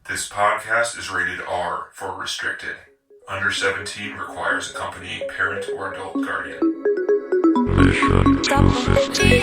This podcast is rated R for restricted. Under 17 requires accompanying parent or adult guardian. Mission 250.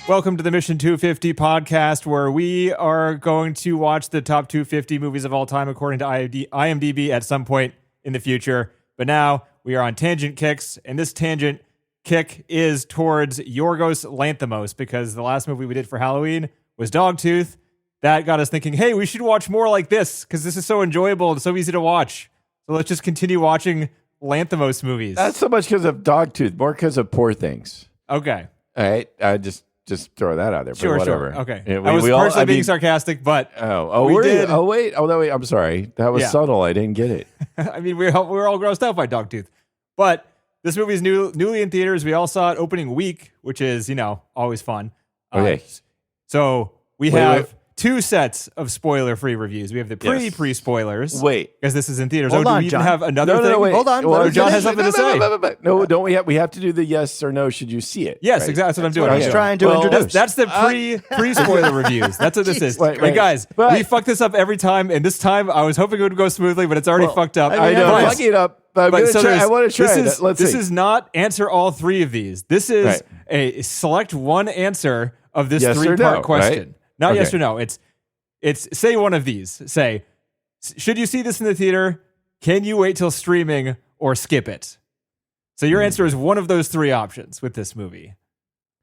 Welcome to the Mission 250 podcast, where we are going to watch the top 250 movies of all time according to IMDb at some point in the future. But now we are on tangent kicks, and this tangent kick is towards Yorgos Lanthimos, because the last movie we did for Halloween was Dogtooth. That got us thinking, hey, we should watch more like this, because this is so enjoyable and so easy to watch. So let's just continue watching Lanthimos movies. Not so much because of Dogtooth, more because of Poor Things. Okay. All right, just throw that out there. But Sure, whatever. sure. Okay. Yeah, I was partially being sarcastic, but we did. Oh wait. I'm sorry. That was subtle. I didn't get it. I mean, we're all grossed out by Dogtooth, but this movie is newly in theaters. We all saw it opening week, which is always fun. Okay. So we have two sets of spoiler-free reviews. We have the pre-spoilers. Wait, because this is in theaters. Hold do on, we even John. have another thing? No, wait. Hold on. Well, John has something to say. No, don't we have? We have to do the yes or no. Should you see it? Yes, right? exactly. That's what I'm doing. What he's trying to introduce. That's the pre-spoiler reviews. That's what this is. Wait, Hey guys, we fuck this up every time, and this time I was hoping it would go smoothly, but it's already fucked up. I know. I'm fucking it up. But I want to try. This is not answer all three of these. This is a select one answer of this yes three-part question. Right? Not yes or no. It's say one of these. Say, should you see this in the theater? Can you wait till streaming or skip it? So your answer is one of those three options with this movie.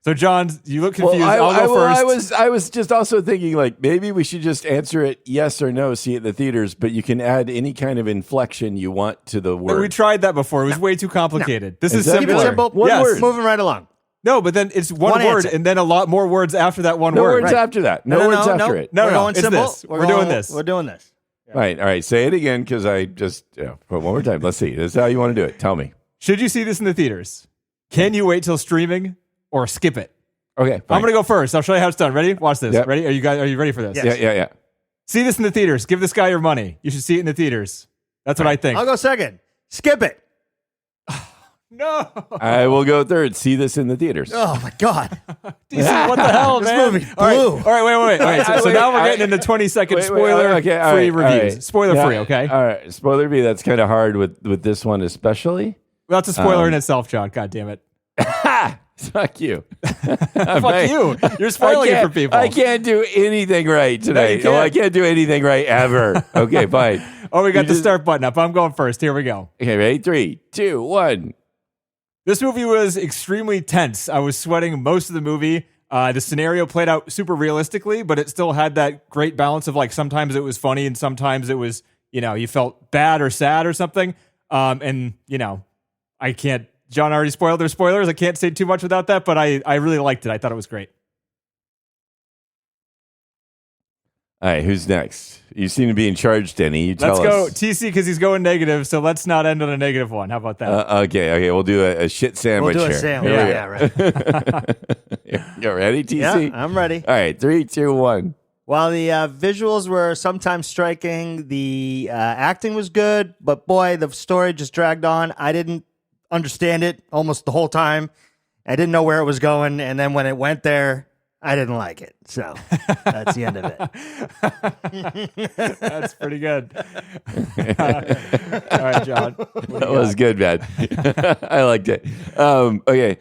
So John, you look confused. I'll go first. I was just also thinking like maybe we should just answer it yes or no, see it in the theaters, but you can add any kind of inflection you want to the word. We tried that before. It was way too complicated. This is that simpler. Keep it simple. One word. Moving right along. No, but then it's one word answer. and then a lot more words after that one No word. words after that. No words after it. No, We're going it's simple. this. We're doing this. We're doing this. Right. All right. Say it again because I just but one more time. Let's see. This is how you want to do it. Tell me. Should you see this in the theaters? Can you wait till streaming or skip it? Okay. Fine. I'm going to go first. I'll show you how it's done. Ready? Watch this. Yep. Ready? Are you ready for this? Yes. Yeah. See this in the theaters. Give this guy your money. You should see it in the theaters. That's what I think. I'll go second. Skip it. No. I will go third. See this in the theaters. Oh my God. DC, what the hell, This man? movie All right. blew. All right, wait. So Wait, now we're getting into 20-second spoiler-free reviews. Spoiler-free, okay? All right. Spoiler-free. That's kind of hard with this one especially. Well, that's a spoiler in itself, John. God damn it. Fuck you. Fuck you. You're spoiling it for people. I can't do anything right tonight. can't. I can't do anything right ever. Okay, fine. We got the start button up. I'm going first. Here we go. Okay, ready? 3, 2, 1. This movie was extremely tense. I was sweating most of the movie. The scenario played out super realistically, but it still had that great balance of like sometimes it was funny and sometimes it was, you felt bad or sad or something. I can't. John already spoiled their spoilers. I can't say too much without that, but I really liked it. I thought it was great. All right, who's next? You seem to be in charge, Denny. You tell Let's go us. TC because he's going negative, so let's not end on a negative one. How about that? Okay, we'll do a shit sandwich We'll do here. a sandwich. Yeah, right. You ready, TC? Yeah, I'm ready. All right, 3, 2, 1. While the visuals were sometimes striking, the acting was good, but boy, the story just dragged on. I didn't understand it almost the whole time. I didn't know where it was going, and then when it went there, I didn't like it. So that's the end of it. That's pretty good. All right, John. That was good, man. I liked it. Okay.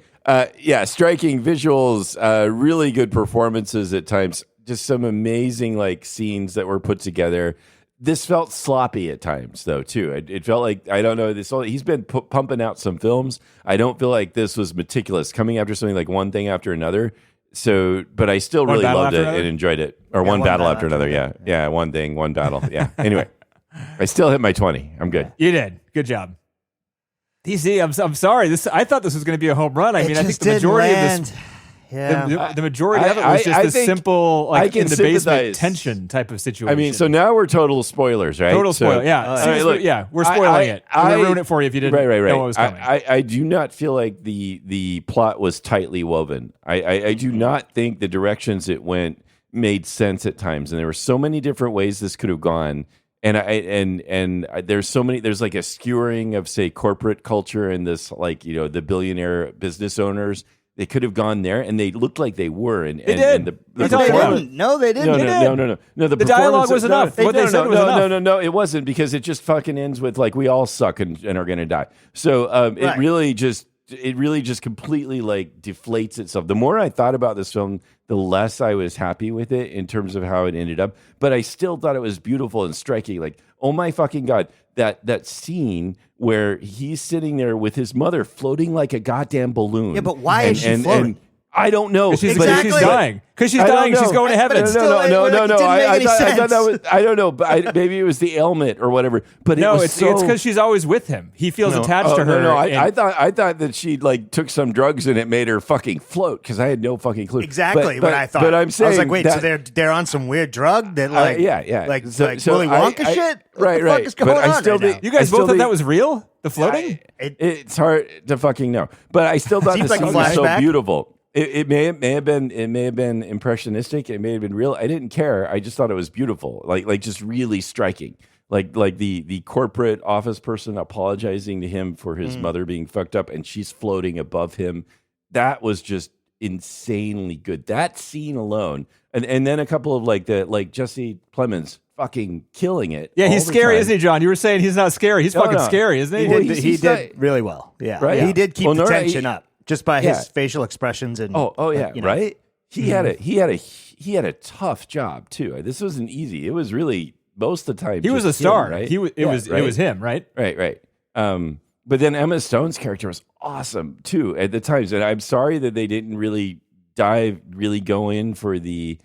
Striking visuals, really good performances at times. Just some amazing scenes that were put together. This felt sloppy at times, though, too. It felt like, I don't know, he's been pumping out some films. I don't feel like this was meticulous, coming after something like one thing after another. So, but I still really loved it and enjoyed it. Or one battle after another, yeah. One thing, one battle, yeah. Anyway, I still hit my 20. I'm good. You did. Good job. DC, I'm sorry. I thought this was going to be a home run. I think the majority of this... Yeah. The majority of it was just this simple, in the basement tension type of situation. I mean, so now we're total spoilers, right? Total spoiler, yeah. We're spoiling it. I'm going to ruin it for you if you didn't know what was coming. I do not feel like the plot was tightly woven. I do not think the directions it went made sense at times, and there were so many different ways this could have gone. And there's so many. There's like a skewering of, say, corporate culture and this, the billionaire business owners. They could have gone there, and they looked like they were. And They did. And the They didn't. No, they didn't. No. The dialogue was enough. No, What they said was enough. No. It wasn't, because it just fucking ends with like we all suck and are gonna die. So it really just completely like deflates itself. The more I thought about this film, the less I was happy with it in terms of how it ended up. But I still thought it was beautiful and striking. Like, oh my fucking God, that scene where he's sitting there with his mother floating like a goddamn balloon. Yeah, but why is she floating? I don't know. She's Exactly. dying. Because she's dying. She's going to heaven. But still, it didn't make any I thought that sense. was. I don't know. But maybe it was the ailment or whatever. But No, it was it's so, because she's always with him. He feels attached to her. No, and- I thought that she like took some drugs and it made her fucking float, because I had no fucking clue. Exactly But what I thought. But I'm saying I was like, wait, that, so they're on some weird drug that like yeah. like So Willy Wonka shit? Right, What the fuck is going But I on still right now? think You guys I still both thought think- that was real? The floating? It's hard to fucking know, but I still thought the Seems like a scene was so flashback. beautiful. It may have been impressionistic. It may have been real. I didn't care. I just thought it was beautiful, like just really striking. Like the corporate office person apologizing to him for his mother being fucked up, and she's floating above him. That was just insanely good. That scene alone, and then a couple of like Jesse Plemons fucking killing it. Yeah, all he's the scary, time. isn't he, John? You were saying he's not scary. He's fucking no. scary, isn't he? Well, He did really well. Yeah, Right? He did keep Well, the no, tension up just by Yeah. his facial expressions and Oh yeah, you know. right. He had a tough job too. This wasn't easy. It was really most of the time. He was a just star. him, right? It was him, right? Right. But then Emma Stone's character was awesome too at the times, and I'm sorry that they didn't really go in for the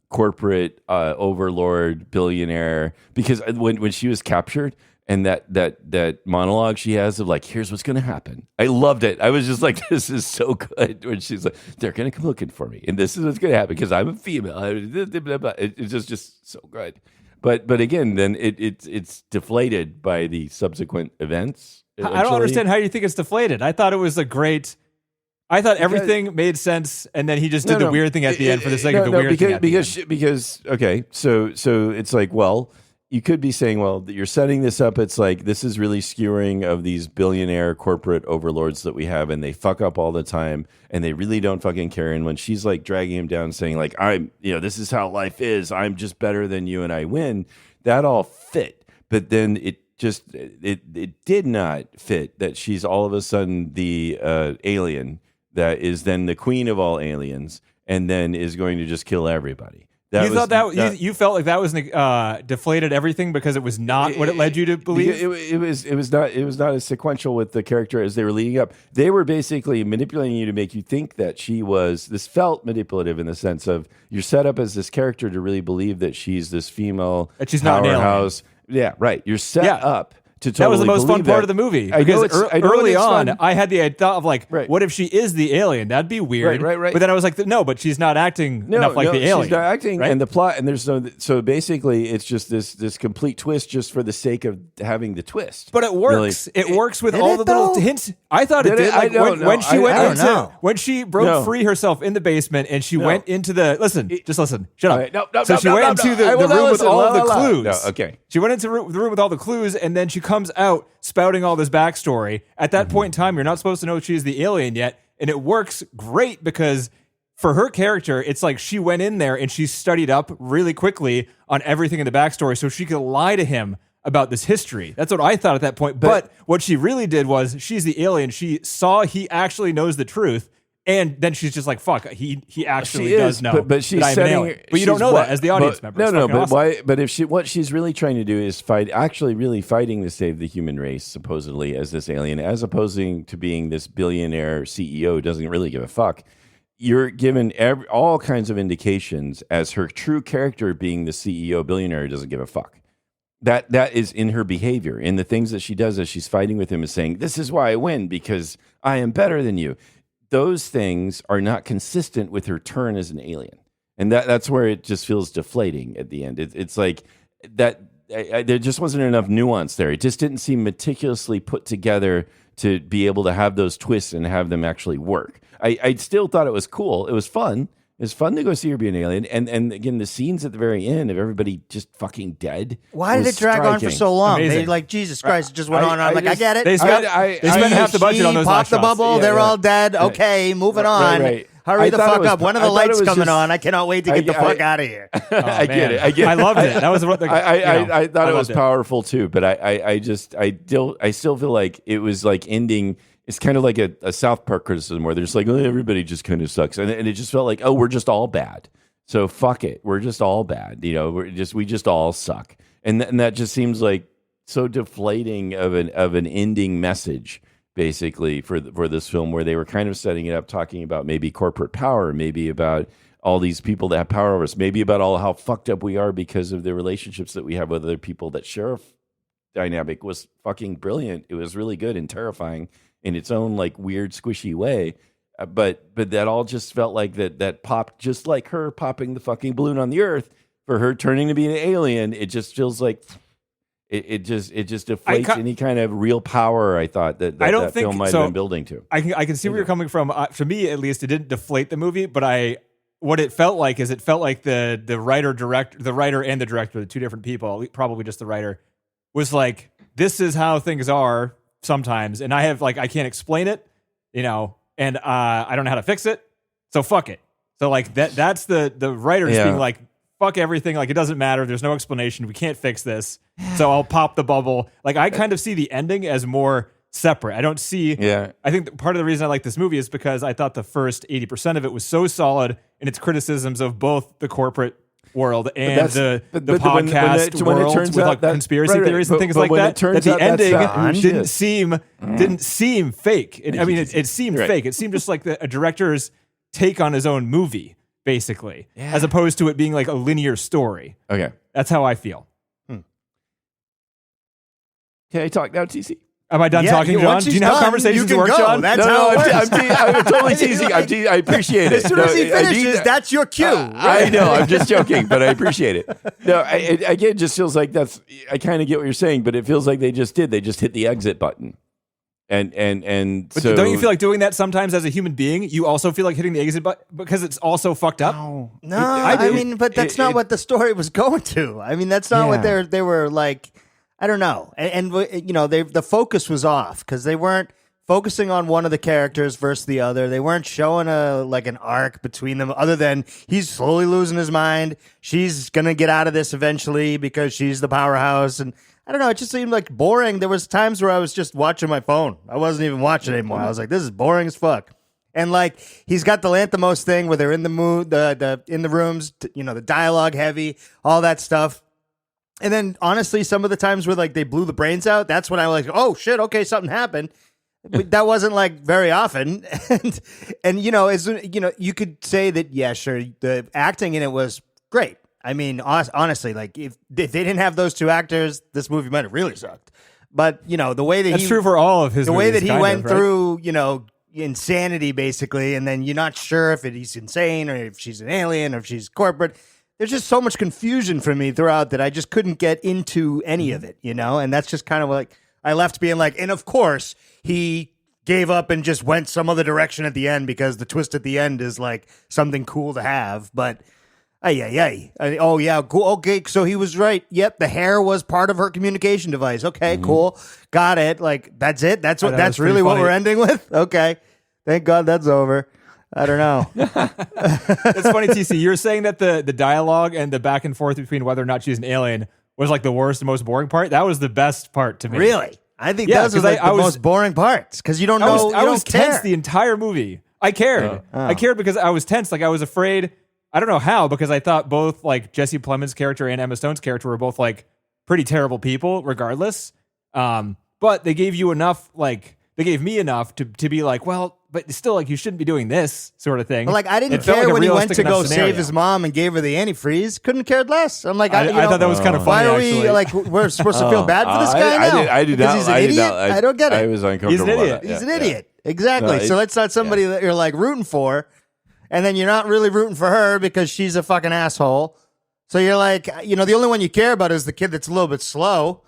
corporate overlord billionaire, because when she was captured. And that monologue she has of like, here's what's going to happen. I loved it. I was just like, this is so good. When she's like, they're going to come looking for me, and this is what's going to happen because I'm a female. It's just so good. But again, then it's deflated by the subsequent events. I don't eventually. understand how you think it's deflated. I thought it was I thought everything made sense, and then he just did the weird thing at the end for the sake of the weird thing. Because okay, so it's like, well, you could be saying, well, you're setting this up. It's like, this is really skewering of these billionaire corporate overlords that we have, and they fuck up all the time, and they really don't fucking care. And when she's like dragging him down, saying like, this is how life is. I'm just better than you, and I win. That all fit, but then it did not fit that she's all of a sudden the alien that is then the queen of all aliens, and then is going to just kill everybody. You felt like that was deflated everything because it was not what it led you to believe? It was not as sequential with the character as they were leading up. They were basically manipulating you to make you think that she was. This felt manipulative in the sense of you're set up as this character to really believe that she's this female That she's not an alien. powerhouse. Yeah, right. You're set up to totally that was the most fun believe part that. of the movie. I know Because I know early it's on, fun. I had the thought of like, Right. what if she is the alien? That'd be weird. Right. But then I was like, no, but she's not acting enough like the alien. She's not acting, right? and the plot, and there's no. So basically, it's just this complete twist, just for the sake of having the twist. But it works. Really. It works with Did all it, the little though? hints. I thought it Did did. it? Like I don't know. when she I went don't into know. when she broke No. free herself in the basement and she went into the just listen. Shut up. All right. No, so she went into the I will room not with listen. all La, the la, la. clues. No, okay. She went into the room with all the clues, and then she comes out spouting all this backstory. At that point in time, you're not supposed to know she's the alien yet, and it works great because for her character, it's like she went in there and she studied up really quickly on everything in the backstory so she could lie to him about this history. That's what I thought at that point. But what she really did was she's the alien. She saw he actually knows the truth. And then she's just like, "Fuck, he actually does know." but she's that I'm an setting. alien. But you don't know that as the audience member. It's No, fucking but awesome. why? But if what she's really trying to do is really fighting to save the human race, supposedly as this alien, as opposing to being this billionaire CEO who doesn't really give a fuck. You're given all kinds of indications as her true character being the CEO billionaire who doesn't give a fuck. That is in her behavior, in the things that she does as she's fighting with him, is saying, "This is why I win, because I am better than you." Those things are not consistent with her turn as an alien, and that's where it just feels deflating at the end. It's like that. There just wasn't enough nuance there. It just didn't seem meticulously put together to be able to have those twists and have them actually work. I still thought it was cool. It was fun. It's fun to go see her be an alien, and again, the scenes at the very end of everybody just fucking dead. Why did it drag on for so long? Amazing. They like Jesus Christ, it just went on. I'm like, I get it. They spent half the budget on those popped last the shots. bubble. They're all dead. Okay, moving on. Right. Hurry the fuck up. When are the lights coming just, on? I cannot wait to get the fuck out of here. I get it. I loved it. That was what I thought it was powerful too, but I still feel like it was like ending. It's kind of like a South Park criticism where there's like, oh, everybody just kind of sucks, and it just felt like, oh, we're just all bad. So fuck it, we're just all bad. We just all suck, and that just seems like so deflating of an ending message, basically for this film, where they were kind of setting it up, talking about maybe corporate power, maybe about all these people that have power over us, maybe about all how fucked up we are because of the relationships that we have with other people. That sheriff dynamic was fucking brilliant. It was really good and terrifying in its own like weird squishy way, but that all just felt like that popped, just like her popping the fucking balloon on the earth for her turning to be an alien. It just feels like it just deflates any kind of real power. I thought that film might have been building to. I can see where you're coming from. For me, at least, it didn't deflate the movie, but what it felt like is it felt like the writer and the director, the two different people, probably just the writer, was like, this is how things are sometimes, and I can't explain it, and I don't know how to fix it, so fuck it. So like that's the writers being like, fuck everything, like it doesn't matter, there's no explanation, we can't fix this, so I'll pop the bubble. Like I kind of see the ending as more separate. I don't see I think part of the reason I like this movie is because I thought the first 80% of it was so solid in its criticisms of both the corporate world and the podcast world with like conspiracy theories and things like that. That the ending didn't seem fake. It seemed fake. It seemed just like a director's take on his own movie, basically, as opposed to it being like a linear story. Okay, that's how I feel. Can I talk now, TC? Am I done talking, John? Do you know how conversations work, John? That's how it works. I'm totally teasing. I appreciate it. As soon as he finishes, that's your cue. I know. I'm just joking, but I appreciate it. No, again, it just feels like I kind of get what you're saying, but it feels like they just hit the exit button. But so, don't you feel like doing that sometimes as a human being? You also feel like hitting the exit button because it's also fucked up? No, but that's not what the story was going to. I mean, that's not what they were like. I don't know. And the focus was off because they weren't focusing on one of the characters versus the other. They weren't showing an arc between them other than he's slowly losing his mind. She's going to get out of this eventually because she's the powerhouse. And I don't know. It just seemed like boring. There was times where I was just watching my phone. I wasn't even watching anymore. I was like, this is boring as fuck. And like he's got the Lanthimos thing where they're in the mood, in the rooms, the dialogue heavy, all that stuff. And then, honestly, some of the times where like they blew the brains out, that's when I was like, "Oh shit, okay, something happened." But that wasn't like very often, and you could say that sure, the acting in it was great. I mean, honestly, like if they didn't have those two actors, this movie might have really sucked. But the way that that's true for all of his the movies, way that he went right? through, insanity basically, and then you're not sure if he's insane or if she's an alien or if she's corporate. There's just so much confusion for me throughout that I just couldn't get into any of it, and that's just kind of like I left being like, and of course he gave up and just went some other direction at the end because the twist at the end is like something cool to have. But oh yeah, cool. Okay, so he was right. Yep, the hair was part of her communication device. Okay, cool, got it. Like that's it. That's really what we're ending with. Okay, thank God that's over. I don't know. It's funny, TC. You're saying that the dialogue and the back and forth between whether or not she's an alien was like the worst and most boring part. That was the best part to me. Really? I think those are the most boring parts because you don't know. I was tense the entire movie. I cared. I cared because I was tense. Like I was afraid. I don't know how, because I thought both like Jesse Plemons' character and Emma Stone's character were both like pretty terrible people, regardless. But they gave you enough, like they gave me enough to be like, well, but still, like you shouldn't be doing this sort of thing. But like I didn't care when he went to go save his mom and gave her the antifreeze. Couldn't care less. I'm like, I thought that was kind of funny. Why are we like we're supposed to feel bad for this guy now? I did not. He's an idiot. I don't get it. I was uncomfortable. He's an idiot. He's an idiot. Exactly. No, so that's not somebody that you're like rooting for, and then you're not really rooting for her because she's a fucking asshole. So you're like, the only one you care about is the kid that's a little bit slow.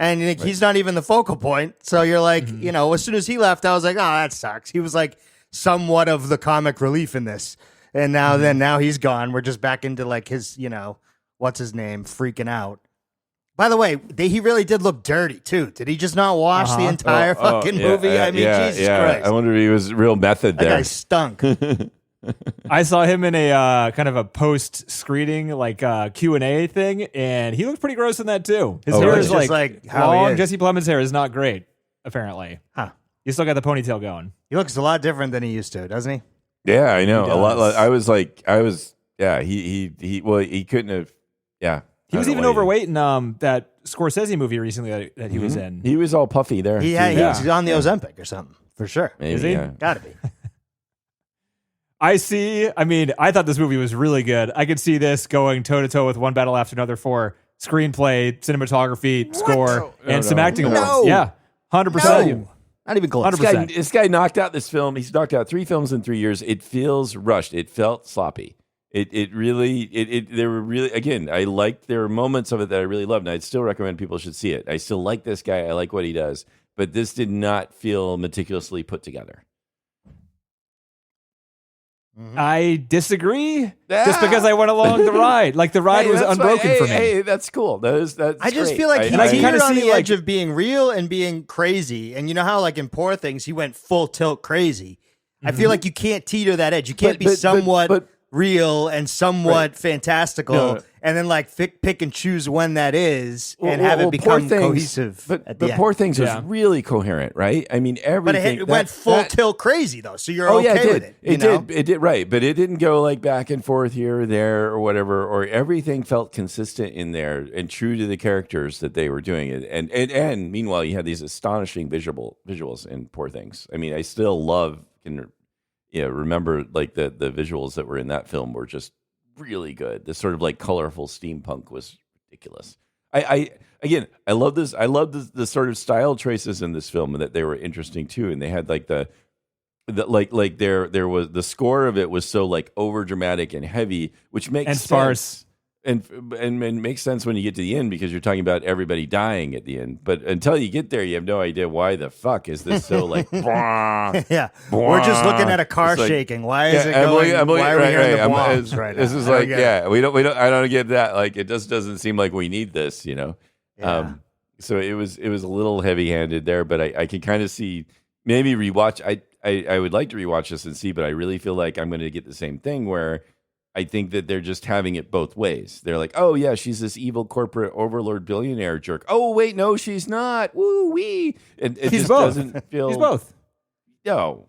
And like, he's not even the focal point. So you're like, as soon as he left, I was like, oh, that sucks. He was like somewhat of the comic relief in this. And now he's gone. We're just back into like his, what's his name, freaking out. By the way, he really did look dirty too. Did he just not wash the entire fucking movie? I mean, Jesus Christ. I wonder if he was real method That there. guy stunk. I saw him in a kind of a post-screening like Q&A thing, and he looked pretty gross in that too. His hair really? is Just like like how he long. is. Jesse Plemons' hair is not great, apparently. Huh. He's still got the ponytail going. He looks a lot different than he used to, doesn't he? Yeah, I know. He A lot. does. He couldn't have. Yeah. He was I don't even know why overweight in that Scorsese movie recently that he was in. He was all puffy there. He too. was on the Ozempic or something, for sure. Maybe, Is he? yeah. Gotta be. I thought this movie was really good. I could see this going toe-to-toe with One Battle After Another for screenplay, cinematography, score, and some acting No. awards. Yeah, 100%. No. Not even close. 100%. This guy knocked out this film. He's knocked out 3 films in 3 years. It feels rushed. It felt sloppy. There were really, again, there were moments of it that I really loved, and I'd still recommend people should see it. I still like this guy. I like what he does, but this did not feel meticulously put together. I disagree. Just because I went along the ride. Like the ride was that's unbroken fine. for me. Hey, that's cool. That's I just great. feel like he and I can teetered kinda on see, the like- edge of being real and being crazy. And you know how, like in Poor Things, he went full tilt crazy. I feel like you can't teeter that edge. You can't be somewhat real and somewhat fantastical, No. and then like pick and choose when that is, and have it become cohesive. But at the end. Poor Things was Yeah. really coherent, right? I mean, But everything. it went full tilt crazy though, so you're Oh okay yeah, it did. with it. It did right, but it didn't go like back and forth here or there or whatever. Or everything felt consistent in there and true to the characters that they were doing it. And meanwhile, you had these astonishing visuals in Poor Things. I mean, I still remember like the visuals that were in that film were just really good. This sort of like colorful steampunk was ridiculous. I love this. I love the sort of style choices in this film, and that they were interesting too. And they had like there was the score of it was so like over dramatic and heavy, which makes And sense. sparse. And makes sense when you get to the end because you're talking about everybody dying at the end. But until you get there, you have no idea why the fuck is this so like. Yeah, we're just looking at a car It's like- shaking. Why is it going? Why are we hearing the bombs right now? This is I don't like, get it. yeah, we don't. I don't get that. Like, it just doesn't seem like we need this, you know. Yeah. So it was a little heavy handed there, but I can kind of see maybe rewatch. I would like to rewatch this and see, but I really feel like I'm going to get the same thing where I think that they're just having it both ways. They're like, oh yeah, she's this evil corporate overlord billionaire jerk. Oh wait, no, she's not. Woo wee. And it He's just both. doesn't feel. He's both. No.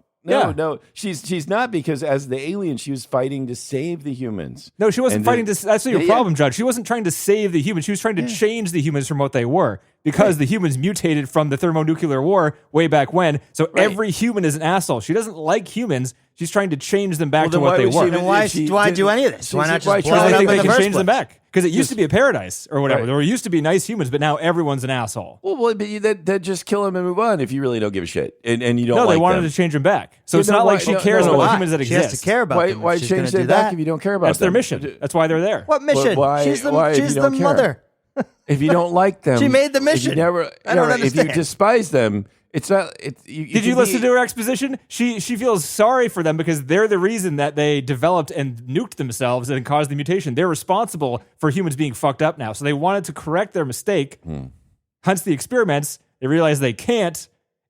She's not, because as the alien, she was fighting to save the humans. No, she wasn't And fighting the- to. That's your Yeah, problem, Judge. She wasn't trying to save the humans. She was trying to change the humans from what they were, because the humans mutated from the thermonuclear war way back when. So every human is an asshole. She doesn't like humans. She's trying to change them back Well, to then what why they would she were. even- Then why if she do didn't- any of this? Why not why just she- blow Because it they up think in they the can first change them place? back. Because it used to Just- be a paradise or whatever. Right. There used to be nice humans, but now everyone's an asshole. Well, but that just kill him and move on if you really don't give a shit and you don't. No, like they wanted them. to change them back. So Yeah, it's no, not why- like she no, cares no, about why? humans that She has exist. to care about Why? them. if Why she's change gonna that do back that. if you don't care about That's their them? mission. That's why they're there. What mission? why- she's the, why if she's you the don't care? mother. If you don't like them, She made the if mission. you never, I don't if you understand. despise them, it's not. Did Did you listen to her exposition? She feels sorry for them because they're the reason that they developed and nuked themselves and caused the mutation. They're responsible for humans being fucked up now. So they wanted to correct their mistake. Hence the experiments. They realized they can't.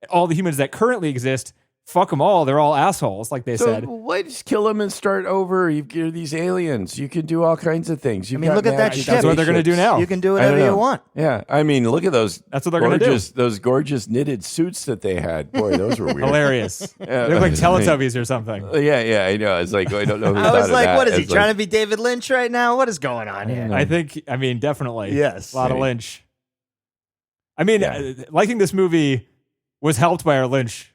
All the humans that currently exist, fuck them all. They're all assholes, like they So said. why just kill them and start over? You're these aliens. You can do all kinds of things. You've mean, got look at that magic ship. That's what they're going to do spaceships. now. You can do I don't whatever you know. want. Yeah, I mean, look at those. That's what they're gonna do. Those gorgeous knitted suits that they had. Boy, those were weird. Hilarious. Yeah. They look like Teletubbies or something. Yeah, I know. It's like I don't know. Who I thought was of like, that. what is he It's trying like, to be David Lynch right now? What is going on here? I mean, definitely. Yes. A lot of Maybe. Lynch. I mean, Yeah. liking this movie was helped by our Lynch,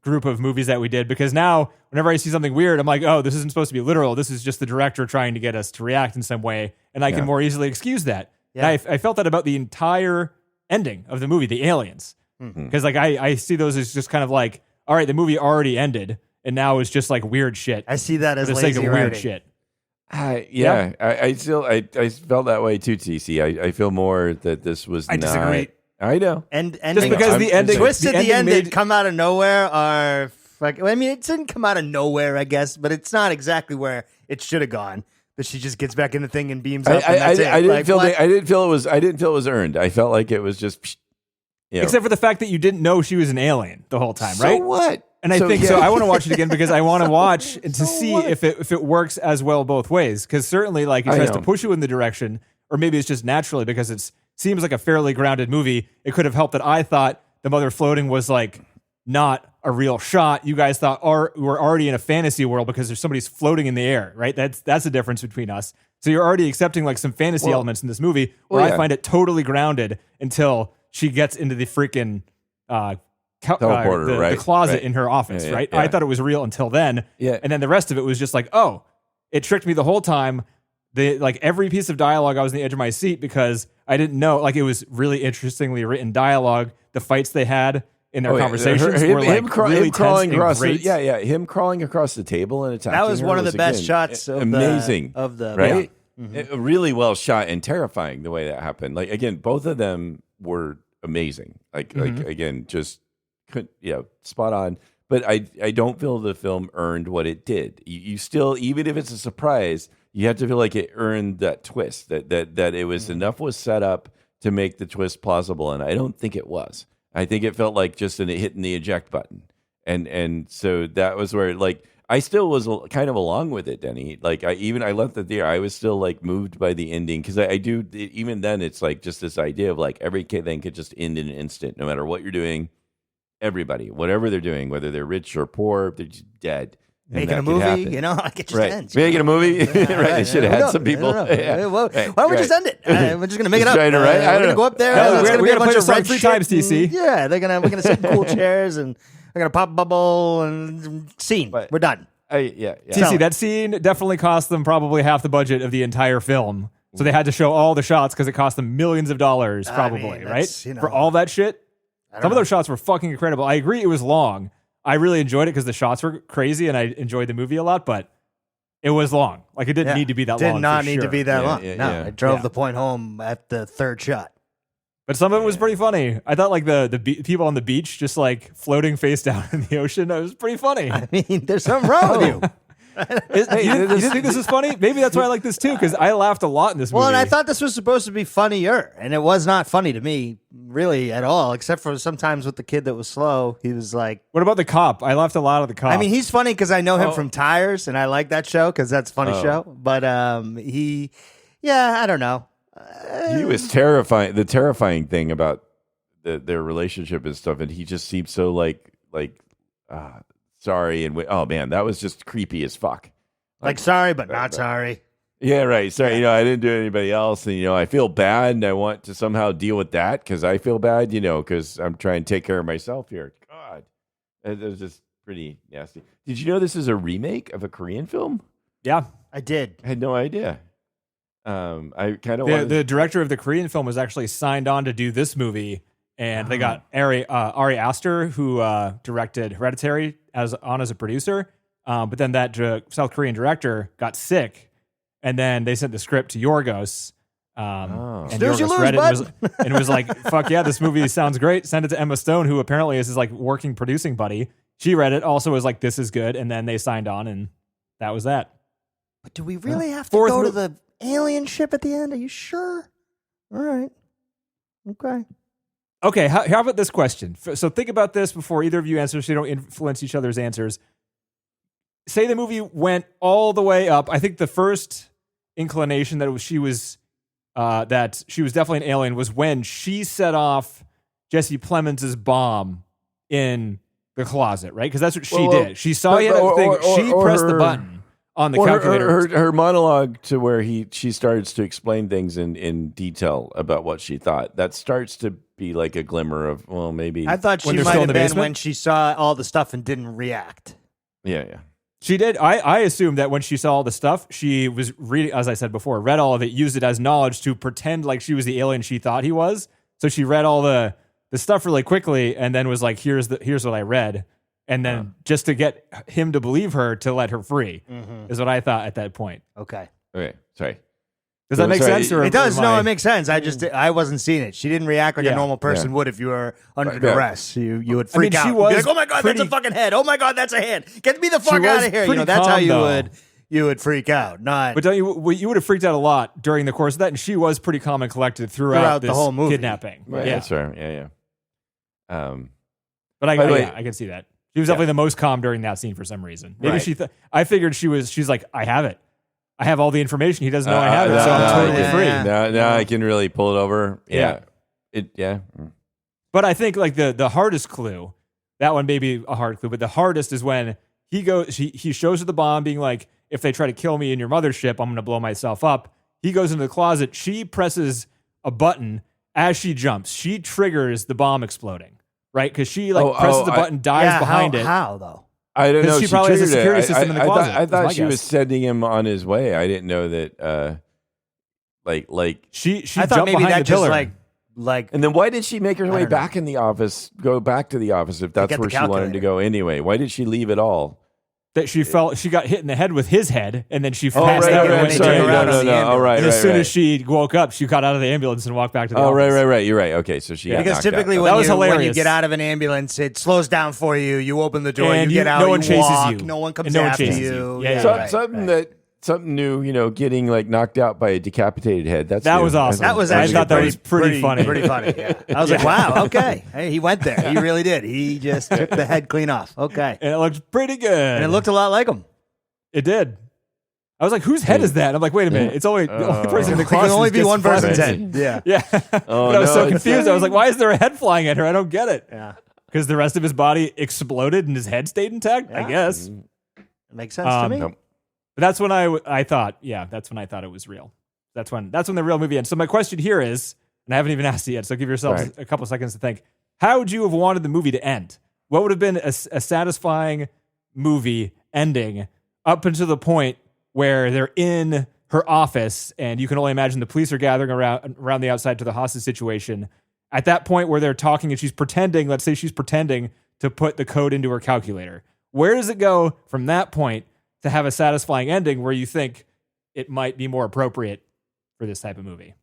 group of movies that we did, because now whenever I see something weird, I'm like, oh, this isn't supposed to be literal. This is just the director trying to get us to react in some way. And I can more easily excuse that. Yeah. And I felt that about the entire ending of the movie, The Aliens. Because like I see those as just kind of like, all right, the movie already ended. And now it's just like weird shit. I see that as For the sake lazy of weird writing. shit. I still I felt that way too, TC. I feel more that this was. I disagree. I know. And Just because the ending twists the at the ending end made- that come out of nowhere are Like, I mean, it didn't come out of nowhere, I guess, but it's not exactly where it should have gone. That she just gets back in the thing and beams up. I didn't feel it was earned. I felt like it was just, except for the fact that you didn't know she was an alien the whole time, right? So what? And I think so. I want to watch it again because I want to watch to see if it works as well both ways. Because certainly, like, it tries to push you in the direction, or maybe it's just naturally because it seems like a fairly grounded movie. It could have helped that I thought the mother floating was like not a real shot. You guys thought we're already in a fantasy world because there's somebody's floating in the air, right? That's the difference between us. So you're already accepting like some fantasy elements in this movie, where I find it totally grounded until she gets into the freaking the closet in her office, right? I thought it was real until then. Yeah. And then the rest of it was just like, oh, it tricked me the whole time. Like every piece of dialogue, I was on the edge of my seat because I didn't know, like, it was really interestingly written dialogue. The fights they had in their conversations were like really crawling across great. him crawling across the table and attacking. That was one of the best shots. Amazing of the right. Yeah. Mm-hmm. Really well shot and terrifying the way that happened. Like, again, both of them were amazing. Like again, just spot on. But I don't feel the film earned what it did. You still, even if it's a surprise, you have to feel like it earned that twist. That it was enough was set up to make the twist plausible, and I don't think it was. I think it felt like just hitting the eject button, and so that was where, like, I still was kind of along with it, Denny. Like, I left the theater. I was still like moved by the ending because I do. Even then, it's like just this idea of like everything could just end in an instant, no matter what you're doing. Everybody, whatever they're doing, whether they're rich or poor, they're just dead. Making a movie, like it just ends. Making a movie, right? They should have had some people. Yeah. Why don't we just end it? We're just gonna make it up. We're gonna go up there. It's gonna be a bunch of red 3 times, TC. Yeah, we're gonna sit in cool chairs and we're gonna pop a bubble and scene. We're done. TC, that scene definitely cost them probably half the budget of the entire film. So they had to show all the shots because it cost them millions of dollars, probably, right? For all that shit. Some of those shots were fucking incredible. I agree it was long. I really enjoyed it because the shots were crazy and I enjoyed the movie a lot, but it was long. Like, it didn't need to be that long. Did not need to be that long. No, I drove the point home at the third shot. But some of it was pretty funny. I thought, like, the people on the beach just, like, floating face down in the ocean, it was pretty funny. I mean, there's something wrong with you. You didn't think this is funny? Maybe that's why I like this too, because I laughed a lot in this movie. Well, and I thought this was supposed to be funnier, and it was not funny to me, really, at all, except for sometimes with the kid that was slow. He was like... What about the cop? I laughed a lot at the cop. I mean, he's funny because I know him from Tires, and I like that show because that's a funny show. But I don't know. He was terrifying. The terrifying thing about their relationship and stuff, and he just seemed so sorry, and oh man, that was just creepy as fuck. Like sorry, but not sorry. Yeah, right. Sorry, I didn't do anybody else, and I feel bad, and I want to somehow deal with that because I feel bad, because I'm trying to take care of myself here. God, it was just pretty nasty. Did you know this is a remake of a Korean film? Yeah, I did. I had no idea. I kind of the director of the Korean film was actually signed on to do this movie. And they got Ari Aster, who directed Hereditary, as a producer. But then that South Korean director got sick, and then they sent the script to Yorgos. And Yorgos read it and was like, "Fuck yeah, this movie sounds great." Send it to Emma Stone, who apparently is his like working producing buddy. She read it, also was like, "This is good," and then they signed on, and that was that. But do we really have to go to the alien ship at the end? Are you sure? All right, okay. Okay, how about this question? So think about this before either of you answer so you don't influence each other's answers. Say the movie went all the way up. I think the first inclination that she was definitely an alien was when she set off Jesse Plemons' bomb in the closet, right? Because that's what she did. She saw he had a thing. She pressed the button on the calculator. Her monologue to where she starts to explain things in detail about what she thought. That starts to be like a glimmer of, well, maybe. I thought she might have been when she saw all the stuff and didn't react. Yeah. She did. I assumed that when she saw all the stuff, she was reading, as I said before, read all of it, used it as knowledge to pretend like she was the alien she thought he was. So she read all the stuff really quickly and then was like, here's what I read. And then just to get him to believe her, to let her free is what I thought at that point. Okay. Sorry. Does that make sense? Or it does. am No, I- it makes sense. I wasn't seeing it. She didn't react like a Yeah. normal person would if you were under Right, duress. You would freak she out. You'd was be like, oh my God, that's a pretty- fucking head. Oh my God, that's a hand. Get me the fuck was out of here. You pretty know, that's how calm, you would freak out. Not But don't you would have freaked out a lot during the course of that, and she was pretty calm and collected throughout the this whole movie. kidnapping. Right, Yeah, that's right. Yeah. but By the way- I can see that. She was definitely the most calm during that scene for some reason. Maybe Right. I figured she's like, I have it. I have all the information. He doesn't know I have it, so I'm totally yeah, free. yeah. Now I can really pull it over. Yeah. Yeah. But I think like the hardest clue, that one may be a hard clue, but the hardest is when he shows her the bomb, being like, if they try to kill me in your mothership, I'm going to blow myself up. He goes into the closet. She presses a button as she jumps. She triggers the bomb exploding, right? Because she presses the button, dives behind it. How though? I don't know. Because she probably has a triggered security it. system in the I closet, I is thought my she was guess. sending him on his way. I didn't know that. She I thought jumped maybe behind that the just pillar. like And then why did she make her way don't know. back in the office? Go back to the office if that's get the where she wanted to calculator. go anyway. Why did she leave at all? that she got hit in the head with his head, and then she Oh, passed right, out right, and right. went they to turned the around ambulance. on the ambulance. Oh, right, And right, as soon right. as she woke up, she got out of the ambulance and walked back to the Oh, office. right. You're right. Okay, so she got because knocked out. typically That when was you hilarious. get out of an ambulance, it slows down for you. You open the door, And you get out, no one you chases walk, you. no one comes And no one after chases you. you. Yeah, So- right, something new, getting like knocked out by a decapitated head. That was awesome. That was I actually thought that was pretty funny. Pretty funny. Yeah. I was like, wow, okay. Hey, he went there. He really did. He just took the head clean off. Okay. And it looked pretty good. And it looked a lot like him. It did. I was like, whose head is that? I'm like, wait a minute. It's only the only person in the It closet. can only is be just one person's flapping. head. Yeah. Yeah. But I was no, so it's confused. I was like, why is there a head flying at her? I don't get it. Yeah. Because the rest of his body exploded and his head stayed intact, I Yeah. guess. It makes sense to me. Nope. But that's when I thought it was real. That's when the real movie ends. So my question here is, and I haven't even asked it yet, so give yourselves Right. a couple seconds to think. How would you have wanted the movie to end? What would have been a satisfying movie ending up until the point where they're in her office and you can only imagine the police are gathering around the outside to the hostage situation. At that point where they're talking and she's pretending, let's say she's pretending to put the code into her calculator. Where does it go from that point to have a satisfying ending where you think it might be more appropriate for this type of movie?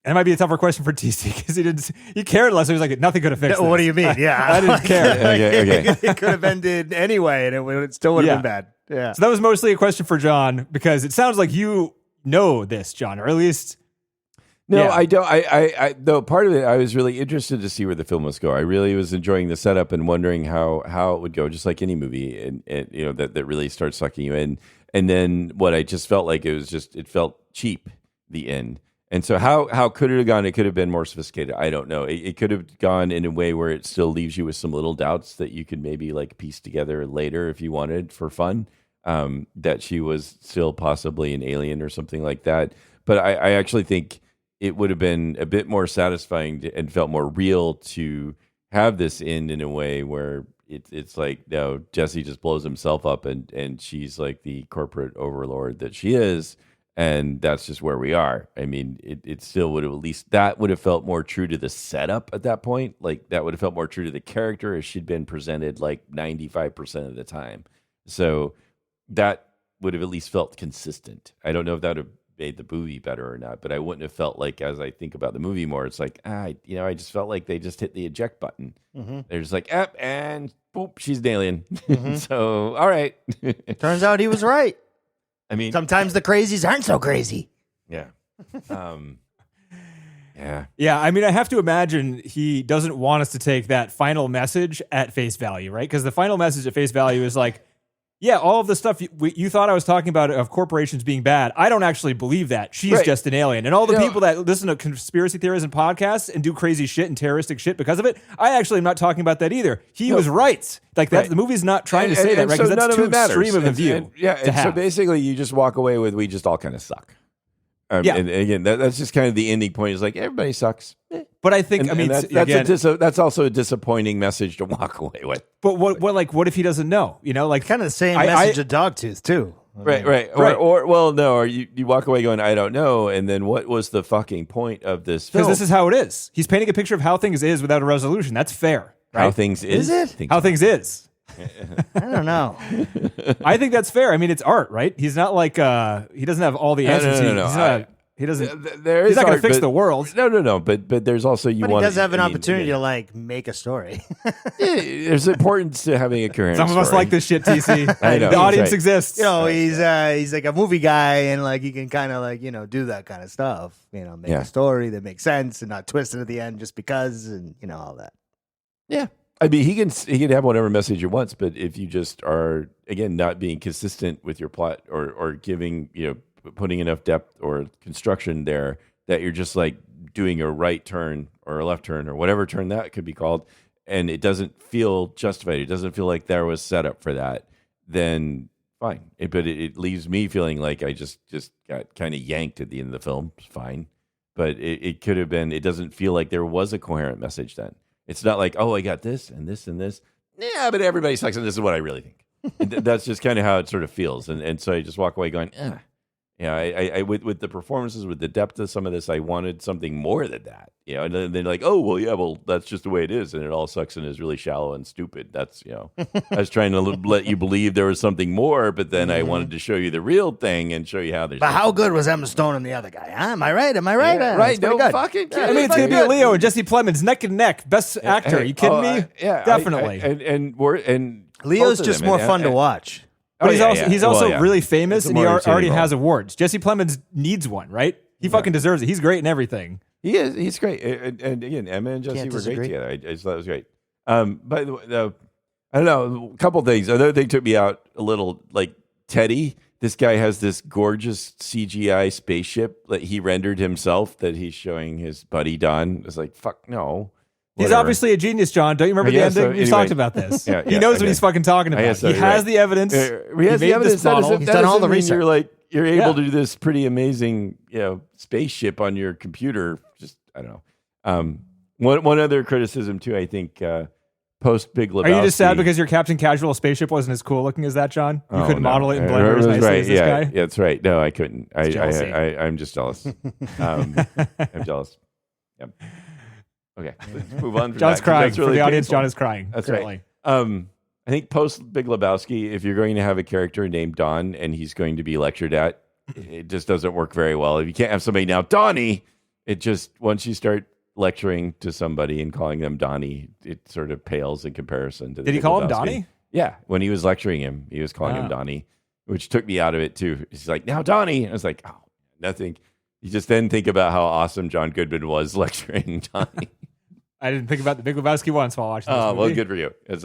And it might be a tougher question for TC because he cared less. He was like, nothing could have fixed What do this. you mean? Yeah. I didn't care. Okay. It could have ended anyway, and it still would have been bad. Yeah. So that was mostly a question for John because it sounds like you know this, John, or at least. No, Yeah. I don't. I though part of it, I was really interested to see where the film was go. I really was enjoying the setup and wondering how it would go, just like any movie, and that really starts sucking you in. And then what I just felt like it felt cheap, the end. And so how could it have gone? It could have been more sophisticated. I don't know. It could have gone in a way where it still leaves you with some little doubts that you could maybe like piece together later if you wanted for fun. That she was still possibly an alien or something like that. But I actually think it would have been a bit more satisfying and felt more real to have this end in a way where it's like, no, Jesse just blows himself up and she's like the corporate overlord that she is. And that's just where we are. I mean, it still would have, at least that would have felt more true to the setup at that point. Like that would have felt more true to the character as she'd been presented like 95% of the time. So that would have at least felt consistent. I don't know if that would have made the movie better or not, but I wouldn't have felt like, as I think about the movie more, it's like, I just felt like they just hit the eject button. Mm-hmm. They're just like, and boop, she's an alien. So, all right. Turns out he was right. I mean, Sometimes the crazies aren't so crazy. yeah. Yeah. Yeah, I mean, I have to imagine he doesn't want us to take that final message at face value, right? Because the final message at face value is like, yeah, all of the stuff you thought I was talking about of corporations being bad, I don't actually believe that. She's Right. just an alien. And all the No. people that listen to conspiracy theories and podcasts and do crazy shit and terroristic shit because of it, I actually am not talking about that either. He was right. Like, that, Right. the movie's not trying to say that, right? so Because none that's of too it matters. extreme of a And- view and- yeah, to and so have. basically you just walk away with, we just all kind of suck. Yeah. And again, that's just kind of the ending point. Is like, everybody sucks. But I think, And, I mean, that's also a disappointing message to walk away with. but what if he doesn't know? You know, like, Kind of the same I- message of Dogtooth, too. Right. Right. Or you walk away going, I don't know. And then what was the fucking point of this film? because this is how it is. He's painting a picture of how things is without a resolution. That's fair. how Right? things is. Is it? Things How things is. I don't know. I think that's fair. I mean, it's art, right? He's not like he doesn't have all the answers. No. He doesn't. There He's is not going art, to fix but- the world. No. But there's also But he does have an opportunity to like make a story. There's importance to having a coherent. Some of us story. like this shit, TC. I know. The audience Right. exists. He's like a movie guy, and like he can kind of like do that kind of stuff. Make a story that makes sense and not twist it at the end just because, and all that. Yeah. I mean, he can have whatever message he wants, but if you just are, again, not being consistent with your plot or giving, putting enough depth or construction there that you're just like doing a right turn or a left turn or whatever turn that could be called, and it doesn't feel justified, it doesn't feel like there was set up for that, then fine. But it leaves me feeling like I just got kind of yanked at the end of the film. It's fine. But it could have been, it doesn't feel like there was a coherent message then. It's not like, oh, I got this and this and this. Yeah, but everybody sucks, and this is what I really think. And that's just kind of how it sort of feels. And so I just walk away going, Yeah, I with the performances, with the depth of some of this, I wanted something more than that. And then they're like, oh, well, that's just the way it is, and it all sucks and is really shallow and stupid. That's, I was trying to let you believe there was something more, but then I wanted to show you the real thing and show you how there's. But how good was Emma Stone and the other guy? Huh? Am I right? Yeah, right? No good. fucking kidding. I mean, it's going to be Leo and Jesse Plemons neck and neck, best actor. Are you kidding me? Yeah, Definitely. And Leo's both of just them, more and- fun to and- watch. But Oh, he's also really famous, It's a and he more already entertaining has role. awards. Jesse Plemons needs one, right? He fucking deserves it. He's great in everything. He is. He's great. And again, Emma and Jesse Can't were disagree. great together. I just thought it was great. By the way, I don't know, a couple things. Another thing took me out a little, like Teddy. This guy has this gorgeous CGI spaceship that he rendered himself that he's showing his buddy Don. It's like, fuck no. He's Whatever. obviously a genius, John. Don't you remember the Yeah, ending? so We've anyway. talked about this. Yeah, he yeah, knows okay. what he's fucking talking I about. guess so, He you're has right. the evidence. He has made the this evidence. That model. doesn't- He's that done all doesn't the mean You're research. like you're able Yeah. to do this pretty amazing, spaceship on your computer. Just I don't know. One other criticism too. I think post Big Lebowski. Are you just sad because your Captain Casual spaceship wasn't as cool looking as that, John? You couldn't model it in Blender as nicely as this guy? Yeah, that's right. No, I couldn't. jealousy. I'm just jealous. I'm jealous. Yep. Okay, let's move on. From John's that, 'cause crying. that's really For the audience, painful. John is crying. That's currently. right. I think post Big Lebowski, if you're going to have a character named Don and he's going to be lectured at, it just doesn't work very well. If you can't have somebody now, Donnie, it just, once you start lecturing to somebody and calling them Donnie, it sort of pales in comparison to the Did he Big call him Lebowski. Donnie? Yeah. When he was lecturing him, he was calling him Ah. Donnie, which took me out of it too. He's like, now Donnie. I was like, oh, nothing. You just then think about how awesome John Goodman was lecturing Donnie. I didn't think about the Big Lebowski once while watching this Oh, movie. well, good for you. It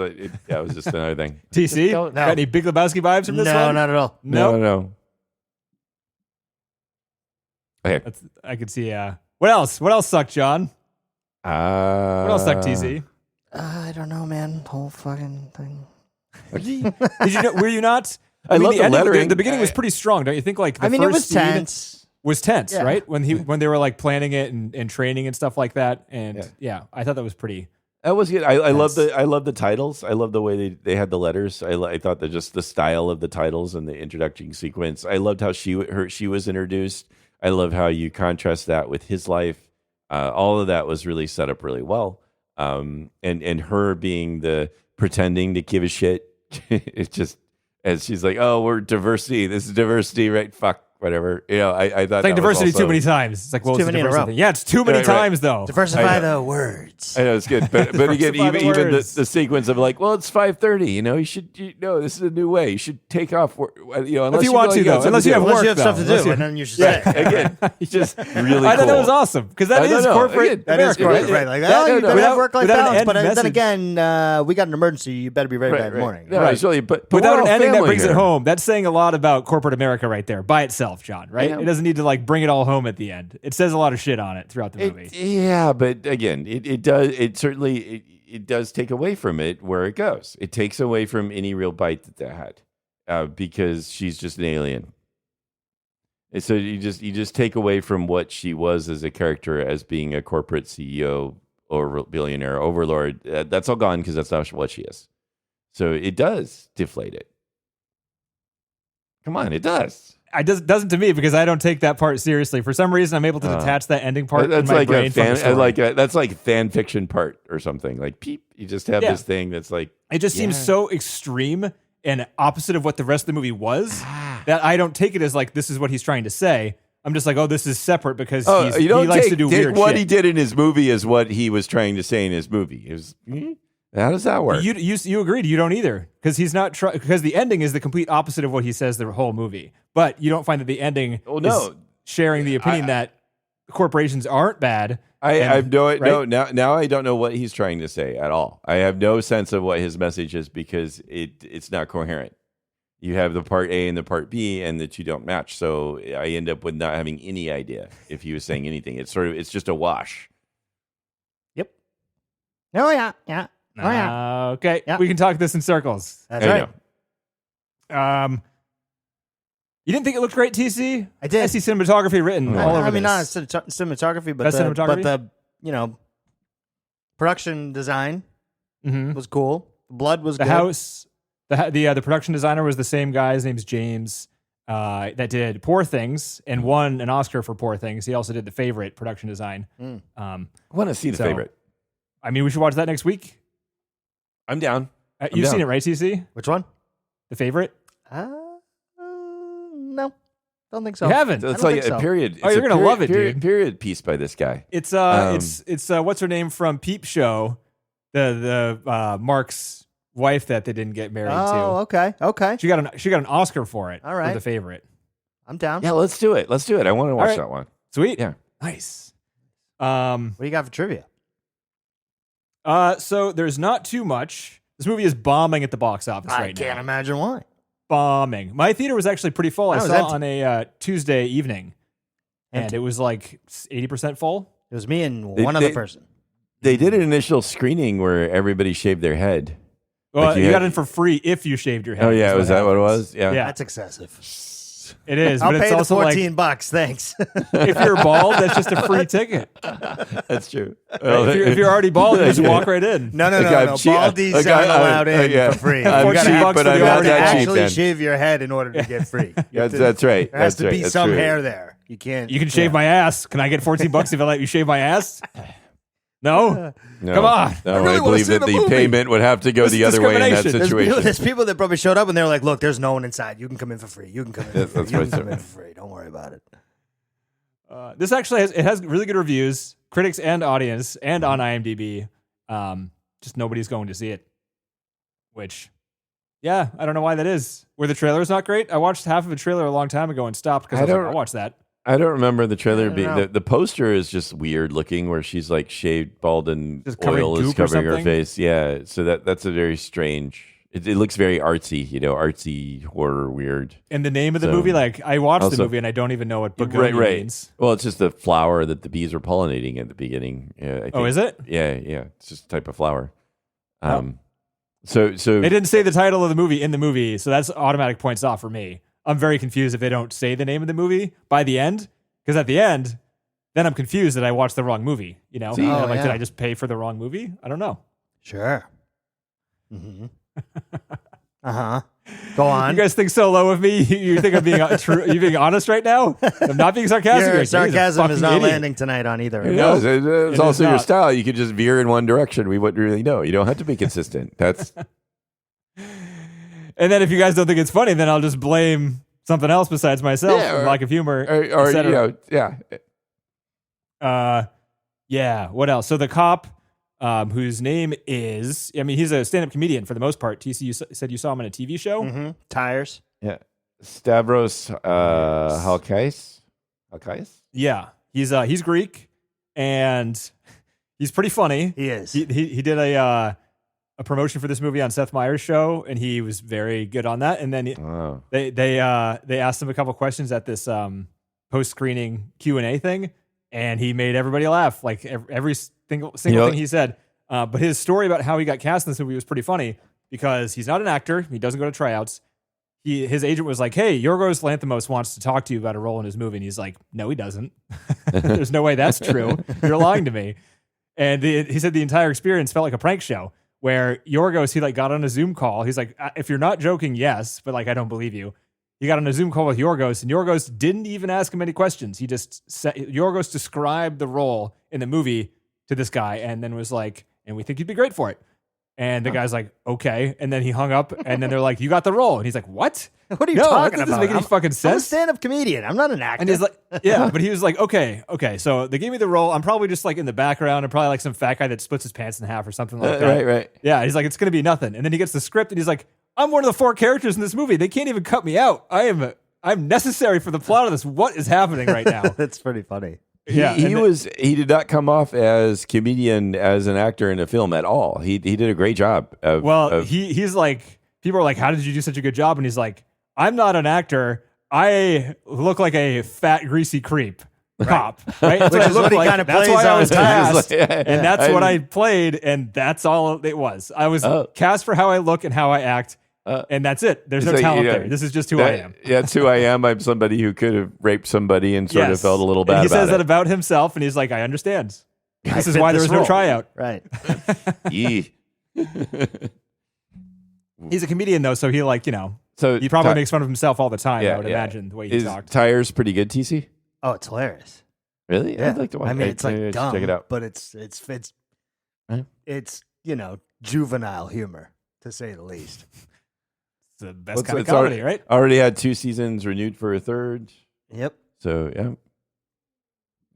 was just another thing. TC, don't- no. got any Big Lebowski vibes from this No, one? not at all. No. No. Okay. I could see. What else? What else sucked, John? What else sucked, TC? I don't know, man. The whole fucking thing. Did you know? Were you not? I love the ending- lettering. The beginning was pretty strong, don't you think? Like, the I mean, first it was scene tense. Was tense, Yeah. right? When they were like planning it and training and stuff like that. And yeah, I thought that was pretty. That was good. I love the titles. I love the way they had the letters. I thought that just the style of the titles and the introduction sequence. I loved how she was introduced. I love how you contrast that with his life. All of that was really set up really well. And her being the pretending to give a shit. It's just as she's like, oh, we're diversity. This is diversity, right? Fuck. Whatever, I thought It's like that diversity was also, too many times. It's like, well, too it's many in a diversity. row. Yeah, it's too many Right. times though. Diversify the words. I know it's good, but again, Diversify the even words. the sequence of like, well, it's 5:30. You should, this is a new way. You should take off. Unless If you want to, though, unless you have Unless work, you have stuff to though. do, and then you should say. again, it's just really. I thought cool. that was awesome because that I is know. corporate Again, That is America, correct, right? right? Like, Yeah, oh, you no, better without- have work-life without an balance. end But then message. again, we got an emergency. You better be ready by the morning. No, it's really, but Without we're an all ending that family brings here. it home, that's saying a lot about corporate America right there by itself, John. Right? Yeah. It doesn't need to like bring it all home at the end. It says a lot of shit on it throughout the movie. Yeah, but again, it does. It certainly it does take away from it where it goes. It takes away from any real bite that they had because she's just an alien. And so you just take away from what she was as a character as being a corporate CEO or billionaire overlord. That's all gone because that's not what she is. So it does deflate it. Come on, it does. doesn't to me because I don't take that part seriously. For some reason, I'm able to detach that ending part That's in my like brain a from the fan. story. That's like fan fiction part or something. Like peep, you just have this thing that's like It just seems so extreme and opposite of what the rest of the movie was that I don't take it as like this is what he's trying to say. I'm just like, oh, this is separate because he likes to do weird what shit. he did in his movie is what he was trying to say in his movie. How does that work? You agreed. You don't either because he's not because the ending is the complete opposite of what he says the whole movie. But you don't find that the ending is sharing the opinion that corporations aren't bad. Now I don't know what he's trying to say at all. I have no sense of what his message is because it's not coherent. You have the part A and the part B, and the two don't match. So I end up with not having any idea if he was saying anything. It's just a wash. Yep. Oh yeah, yeah. Oh yeah. Okay, Yeah. we can talk this in circles. That's I right. know. You didn't think it looked great, TC? I did. I see cinematography written all over I mean, not this. cinematography, but Best the, cinematography? but the production design was cool. The blood was The good. house, the production designer was the same guy. His name's James. That did Poor Things and won an Oscar for Poor Things. He also did The Favorite production design. I want to see the favorite. I mean, we should watch that next week. I'm down. You've down. seen it, right, CC? Which one? The Favorite? No, don't think so. You haven't? It's don't like think a so. period. Oh, it's you're a gonna love it, period, dude. Period piece by this guy. It's what's her name from Peep Show, the Mark's wife that they didn't get married Oh, okay. to. She got an Oscar for it. All right. For The Favorite. I'm down. Yeah, let's do it. I want to watch right. that one. Sweet. Yeah. Nice. What do you got for trivia? So there's not too much. This movie is bombing at the box office I right now. can't imagine why. Bombing. My theater was actually pretty full. I That was saw it empty. on a Tuesday evening, and Empty. it was like 80% full. It was me and one other person. They did an initial screening where everybody shaved their head. Well, Like you you got had- in for free if you shaved your head. Oh yeah, is was that what it happens. was? Yeah. Yeah. That's excessive. It is, I'll but it's pay the also like $14. Thanks. if you're bald, that's just a free ticket. That's true. If you're already bald, you just walk right in. No. Like, I'm cheap. Baldies Like, aren't I- allowed in yeah. for free. I'm You gotta cheap, bucks but for I'm the not already that cheap. actually Then. shave your head in order to get free. That's right. There has That's to be right. That's some true. hair there. You can't. You can shave my ass. Can I get $14 if I let you shave my ass? No? No, Come on. No, I really wanna believe see that the the movie. payment would have to go This the is other way in that discrimination. situation. There's people that probably showed up and they were like, "Look, there's no one inside. You can come in for free. You can come in for free. That's You right, can come sir. in for free. Don't worry about it." This actually has really good reviews, critics and audience, and on IMDb. Just nobody's going to see it. Which, yeah, I don't know why that is. Where the trailer's not great. I watched half of a trailer a long time ago and stopped because I was like, I'll watch that. I don't remember the trailer being know. the poster is just weird looking where she's like shaved bald and Just covering oil is goop or covering her something? face. Yeah, so that's a very strange. It looks very artsy, artsy horror weird. And the name of the So, movie, like I watched also- the movie and I don't even know what Bugonia means. Well, it's just the flower that the bees are pollinating at the beginning. Yeah, I think. Oh, is it? Yeah, it's just a type of flower. So They didn't say the title of the movie in the movie, so that's automatic points off for me. I'm very confused if they don't say the name of the movie by the end, because at the end, then I'm confused that I watched the wrong movie. See? And I'm Oh, like, yeah. did I just pay for the wrong movie? I don't know. Sure. Mm-hmm. Go on. You guys think so low of me? You think I'm being true? You being honest right now? I'm not being sarcastic. Your Like, "You're a sarcasm is fucking not idiot." landing tonight on either. It of No. is. It's It also is your not. style. You could just veer in one direction. We wouldn't really know. You don't have to be consistent. That's And then if you guys don't think it's funny, then I'll just blame something else besides myself, Yeah, or- lack of humor, or et cetera. yeah. What else? So the cop, whose name is, he's a stand-up comedian for the most part. TC, you said you saw him on a TV show. Mm-hmm. Tires. Yeah. Stavros Halkais. Yeah, he's Greek, and he's pretty funny. He is. He did a promotion for this movie on Seth Meyers' show, and he was very good on that. And then Oh. they asked him a couple questions at this post-screening Q&A thing, and he made everybody laugh, like every single thing he said. But his story about how he got cast in this movie was pretty funny because he's not an actor. He doesn't go to tryouts. His agent was like, "Hey, Yorgos Lanthimos wants to talk to you about a role in his movie." And he's like, "No, he doesn't. There's no way that's true. You're lying to me." And he said the entire experience felt like a prank show where Yorgos, he like got on a Zoom call. He's like, "If you're not joking, yes, but like, I don't believe you." he got on a Zoom call with Yorgos, and Yorgos didn't even ask him any questions. He just Yorgos described the role in the movie to this guy, and then was like, "And we think you'd be great for it." And the guy's like, "Okay," and then he hung up, and then they're like, "You got the role," and he's like, "What? What are you talking that about? doesn't make any fucking I'm a sense." stand-up comedian. I'm not an actor. And he's like, "Yeah," but he was like, "Okay." So they gave me the role. I'm probably just like in the background, and probably like some fat guy that splits his pants in half or something like that. Right. Yeah, he's like, "It's gonna be nothing." And then he gets the script, and he's like, "I'm one of the 4 characters in this movie. They can't even cut me out. I'm necessary for the plot of this. What is happening right now?" That's pretty funny. Yeah, He did not come off as comedian as an actor in a film at all. He did a great job. He's like, people are like, "How did you do such a good job?" And he's like, "I'm not an actor. I look like a fat, greasy creep cop, right? That's Which what I is look what he like. kinda That's plays why I on was his cast, Yeah, and that's what I played, and that's all it was. I was cast for how I look and how I act, and that's it. There's no So, talent yeah, there. This is just who I am." Yeah, it's who I am. I'm somebody who could have raped somebody and sort of Yes. felt a little And bad he about says it. that about himself, and he's like, "I understand. This is fit why there this was no role." tryout." Right. Yee. He's a comedian though, so he So he probably makes fun of himself all the time. Yeah, I would yeah. imagine the way he Is talked. Tires pretty good, TC? Oh, it's hilarious. Really? Yeah. I'd like to watch. I mean, it's like maybe I should dumb, check it out. but it's Huh? juvenile humor to say the least. It's the best Well, kind of it's comedy, right? Already had 2 seasons, renewed for a 3rd. Yep. So yeah.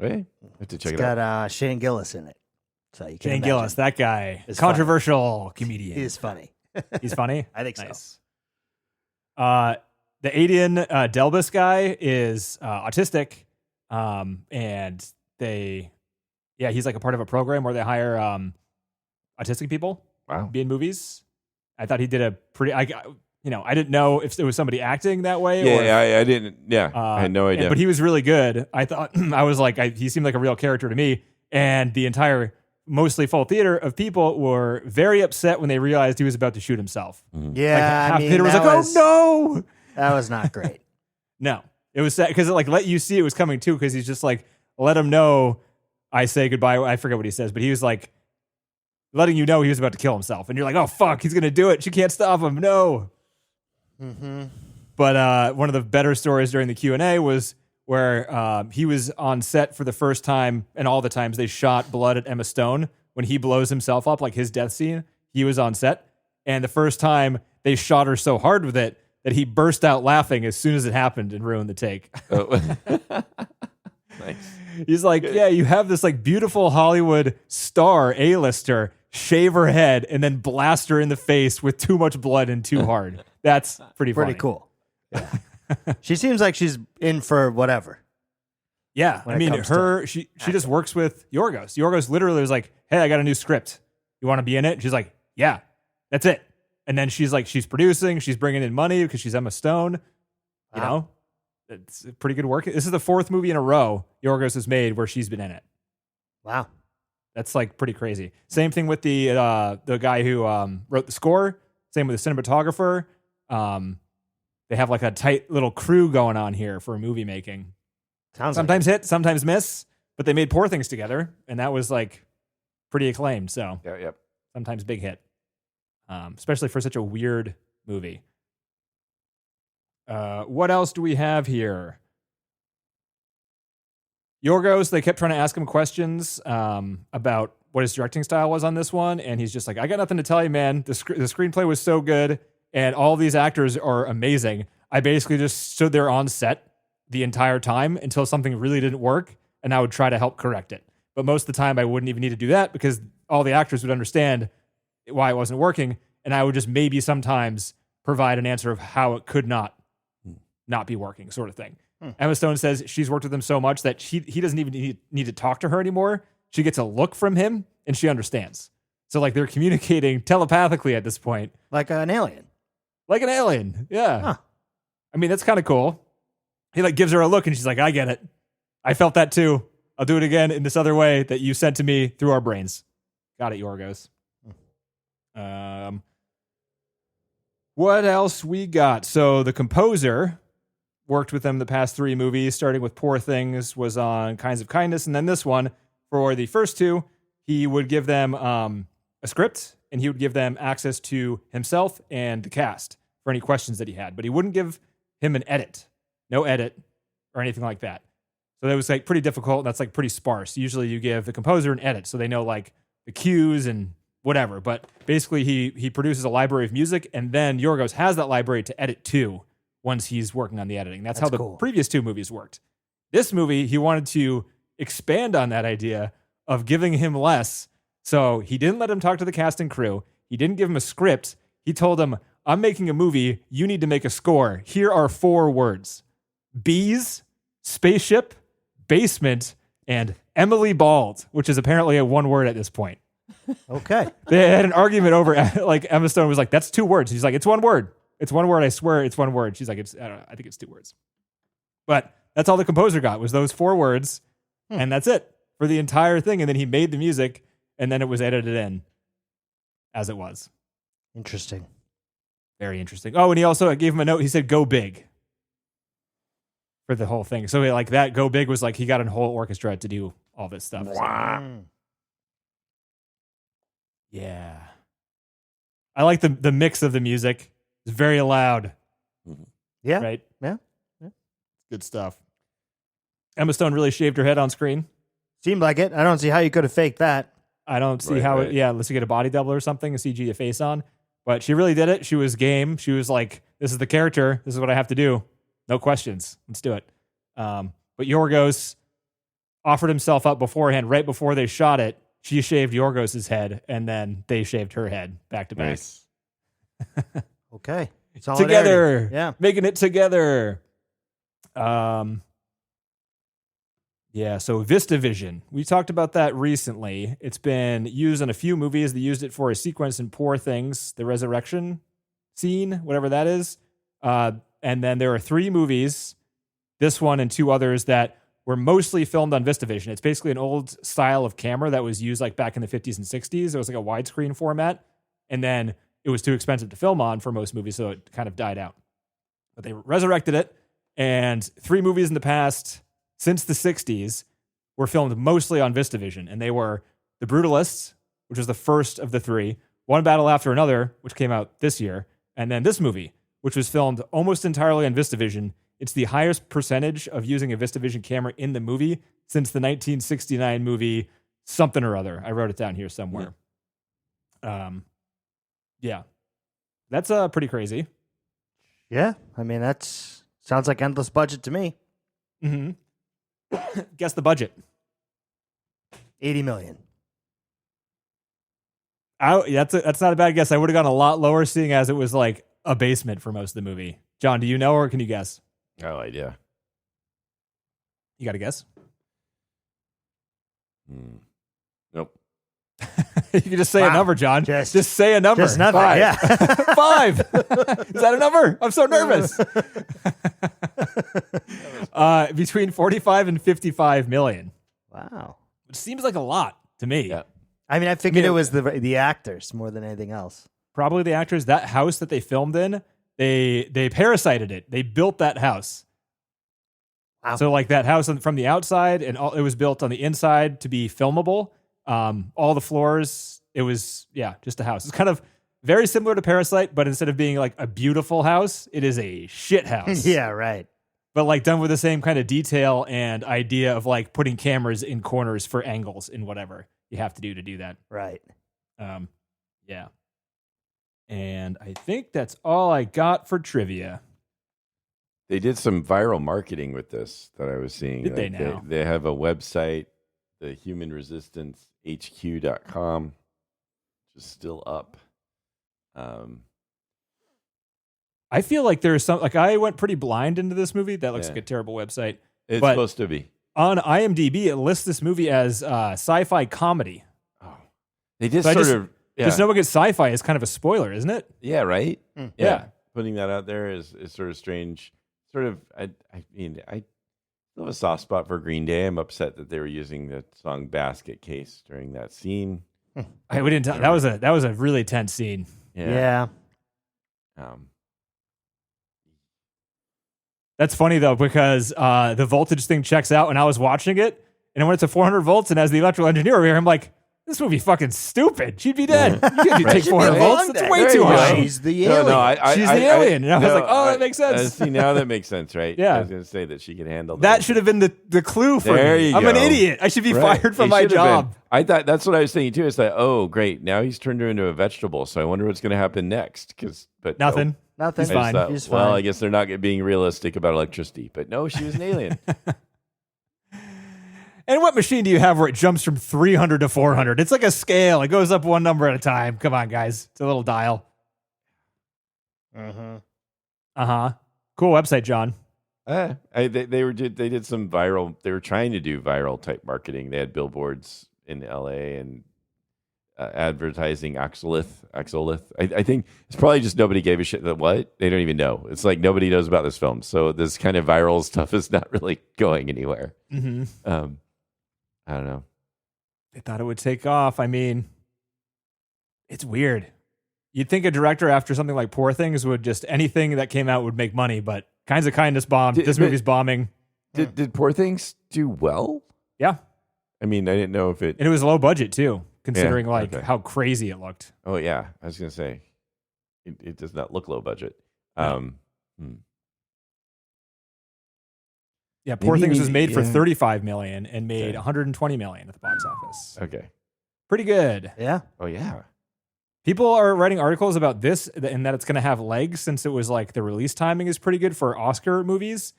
Okay. I have to check It's it out. got Shane Gillis in it. So you can Shane imagine. Gillis, that guy, It's controversial comedian. He is funny. He's funny. I think so. Nice. The Adian Delbus guy is autistic, and he's like a part of a program where they hire autistic people Wow. be in movies. I thought he did a pretty. I didn't know if it was somebody acting that way. Yeah, or, I didn't. Yeah, I had no idea. but he was really good. I thought I was like, he seemed like a real character to me, and the entire mostly full theater of people were very upset when they realized he was about to shoot himself. Yeah, Half I the mean, theater was that like, "Oh no!" that was not great. No, it was sad because it like let you see it was coming too. Because he's just like, let him know I say goodbye. I forget what he says, but he was like letting you know he was about to kill himself, and you're like, "Oh fuck, he's gonna do it. She can't stop him." No. Mm-hmm. But one of the better stories during the Q&A was where he was on set for the first time, and all the times they shot blood at Emma Stone when he blows himself up, like his death scene. He was on set, and the first time they shot her so hard with it that he burst out laughing as soon as it happened and ruined the take. Oh. Nice. He's like, "Yeah, you have this like beautiful Hollywood star, A-lister, shave her head and then blast her in the face with too much blood and too hard. That's pretty funny. Pretty cool. Yeah. She seems like she's in for whatever. Yeah, when I it mean, comes she just works with Yorgos. Yorgos literally was like, "Hey, I got a new script. You want to be in it?" She's like, "Yeah, that's it." And then she's like, she's producing, she's bringing in money because she's Emma Stone. You know, it's pretty good work. This is the 4th movie in a row Yorgos has made where she's been in it. Wow. That's like pretty crazy. Same thing with the guy who wrote the score. Same with the cinematographer. They have like a tight little crew going on here for movie making. Sounds Sometimes hit, sometimes miss, but they made Poor Things together, and that was like pretty acclaimed. So Yep. sometimes big hit, especially for such a weird movie. What else do we have here? Yorgos, they kept trying to ask him questions about what his directing style was on this one, and he's just like, "I got nothing to tell you, man. The screenplay was so good, and all these actors are amazing. I basically just stood there on set the entire time until something really didn't work, and I would try to help correct it. But most of the time, I wouldn't even need to do that because all the actors would understand why it wasn't working, and I would just maybe sometimes provide an answer of how it could not be working, sort of thing." Emma Stone says she's worked with him so much that he doesn't even need to talk to her anymore. She gets a look from him, and she understands. So like they're communicating telepathically at this point. like an alien. Like an alien. Yeah. Huh. I mean, that's kind of cool. He like gives her a look and she's like, "I get it. I felt that too. I'll do it again in this other way that you sent to me through our brains." Got it, Yorgos. What else we got? So the composer worked with them the past 3 movies, starting with Poor Things, was on Kinds of Kindness, and then this one. For the first 2, he would give them a script, and he would give them access to himself and the cast for any questions that he had. But he wouldn't give him an edit, no edit or anything like that. So that was like pretty difficult. And that's like pretty sparse. Usually you give the composer an edit so they know like the cues and whatever. But basically he produces a library of music, and then Yorgos has that library to edit to once he's working on the editing. That's how the previous two movies worked. This movie, he wanted to expand on that idea of giving him less. So he didn't let him talk to the cast and crew. He didn't give him a script. He told him, I'm making a movie. You need to make a score. Here are 4 words: bees, spaceship, basement, and Emily Bald, which is apparently a 1 word at this point. Okay. They had an argument over, like, Emma Stone was like, that's 2 words. He's like, it's 1 word. It's 1 word. I swear it's 1 word. She's like, I don't know. I think it's 2 words. But that's all the composer got was those 4 words. And that's it for the entire thing. And then he made the music, and then it was edited in as it was. Interesting. Very interesting. Oh, and he also gave him a note. He said, go big for the whole thing. So like that go big was like he got a whole orchestra to do all this stuff. Wow. So. Yeah. I like the mix of the music. It's very loud. Yeah. Right? Yeah. Good stuff. Emma Stone really shaved her head on screen. Seemed like it. I don't see how you could have faked that. I don't see Right. unless you get a body double or something, a CG your face on. But she really did it. She was game. She was like, this is the character. This is what I have to do. No questions. Let's do it. But Yorgos offered himself up beforehand, right before they shot it. She shaved Yorgos' head, and then they shaved her head back to back. Nice. Okay. Together. Yeah. Making it together. Yeah, so VistaVision. We talked about that recently. It's been used in a few movies. They used it for a sequence in Poor Things, the resurrection scene, whatever that is. And then there are 3 movies, this one and 2 others, that were mostly filmed on VistaVision. It's basically an old style of camera that was used like back in the 50s and 60s. It was like a widescreen format. And then it was too expensive to film on for most movies, so it kind of died out. But they resurrected it. And 3 movies in the past, since the 60s, were filmed mostly on VistaVision. And they were The Brutalists, which was the first of the 3, One Battle After Another, which came out this year, and then this movie, which was filmed almost entirely on VistaVision. It's the highest percentage of using a VistaVision camera in the movie since the 1969 movie something or other. I wrote it down here somewhere. Yeah. That's pretty crazy. Yeah. I mean, sounds like endless budget to me. Mm-hmm. Guess the budget. 80 million. That's not a bad guess. I would have gone a lot lower, seeing as it was like a basement for most of the movie. John, do you know, or can you guess? No idea. You got to guess? Nope. You can just say a number, John. Just say a number. Just nothing. 5. Yeah. 5. Is that a number? I'm so nervous. Between 45 and 55 million. Wow. Which seems like a lot to me. Yeah. I mean, I figured it was the actors more than anything else. Probably the actors. That house that they filmed in, they parasited it. They built that house. Wow. So like that house from the outside, and it was built on the inside to be filmable. All the floors, it was, just a house. It's kind of very similar to Parasite, but instead of being like a beautiful house, it is a shit house. Yeah, right. But like done with the same kind of detail and idea of like putting cameras in corners for angles and whatever you have to do that. Right. Yeah. And I think that's all I got for trivia. They did some viral marketing with this that I was seeing. Did they now? They have a website, the humanresistancehq.com, which is still up. I feel like there's some, like I went pretty blind into this movie. That looks Yeah. like a terrible website. It's But- supposed to be. On IMDb, it lists this movie as sci-fi comedy. Oh, they just So I sort just- of. Yeah. Just knowing it's sci-fi is kind of a spoiler, isn't it? Yeah, right? Yeah. Putting that out there is sort of strange. Sort of, I mean, I still have a soft spot for Green Day. I'm upset that they were using the song Basket Case during that scene. We didn't. That was a really tense scene. Yeah. That's funny though, because the voltage thing checks out when I was watching it, and when it's a 400 volts, and as the electrical engineer over here, I'm like, this movie fucking stupid. She'd be dead. You can't take 400 be a volts. long That's day. way There too you go. high. She's the alien. She's the alien. And I was like, oh, that makes sense. See, now that makes sense, right? Yeah. I was going to say that she can handle That should have been the clue for There me. you I'm an go. idiot. I should be Right. fired from He my should have job. been. I thought that's what I was thinking too. Is that, oh, great. Now he's turned her into a vegetable. So I wonder what's going to happen next. But Nothing. Nothing. He's fine. He's Well, fine. I guess they're not being realistic about electricity. But no, she was an alien. And what machine do you have where it jumps from 300 to 400? It's like a scale. It goes up one number at a time. Come on, guys. It's a little dial. Mm-hmm. Uh-huh. Cool website, John. They did some viral. They were trying to do viral type marketing. They had billboards in LA and advertising Oxolith. I think it's probably just nobody gave a shit. That what they don't even know. It's like nobody knows about this film. So this kind of viral stuff is not really going anywhere. Mm-hmm. I don't know. They thought it would take off. I mean, it's weird. You'd think a director after something like Poor Things would just anything that came out would make money, but Kinds of Kindness bombed. This movie's bombing. Did Poor Things do well? Yeah. I mean, I didn't know if it. And it was low budget too, considering okay. how crazy it looked. Oh yeah, I was gonna say, it does not look low budget. Yeah, Poor Maybe Things was made for yeah. $35 million and made Okay. $120 million at the box office. Okay. Pretty good. Yeah. Oh yeah. People are writing articles about this and that it's going to have legs since it was like the release timing is pretty good for Oscar movies.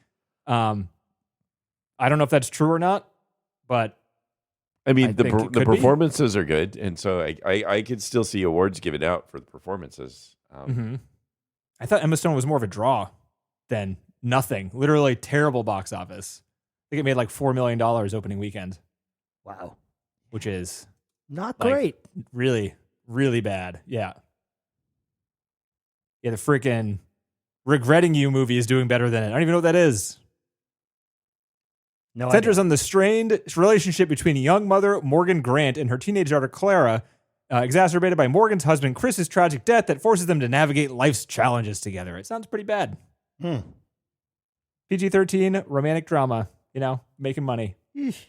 I don't know if that's true or not, but I mean, I the think it could be. performances are good, and so I could still see awards given out for the performances. I thought Emma Stone was more of a draw than nothing. Literally terrible box office. I think it made like $4 million opening weekend, Wow. which is Not like, great. really, really bad. Yeah. Yeah, the freaking Regretting You movie is doing better than it. I don't even know what that is. No Centers idea. on the strained relationship between young mother Morgan Grant and her teenage daughter Clara, exacerbated by Morgan's husband Chris's tragic death that forces them to navigate life's challenges together. It sounds pretty bad. PG-13 romantic drama, making money. Eesh.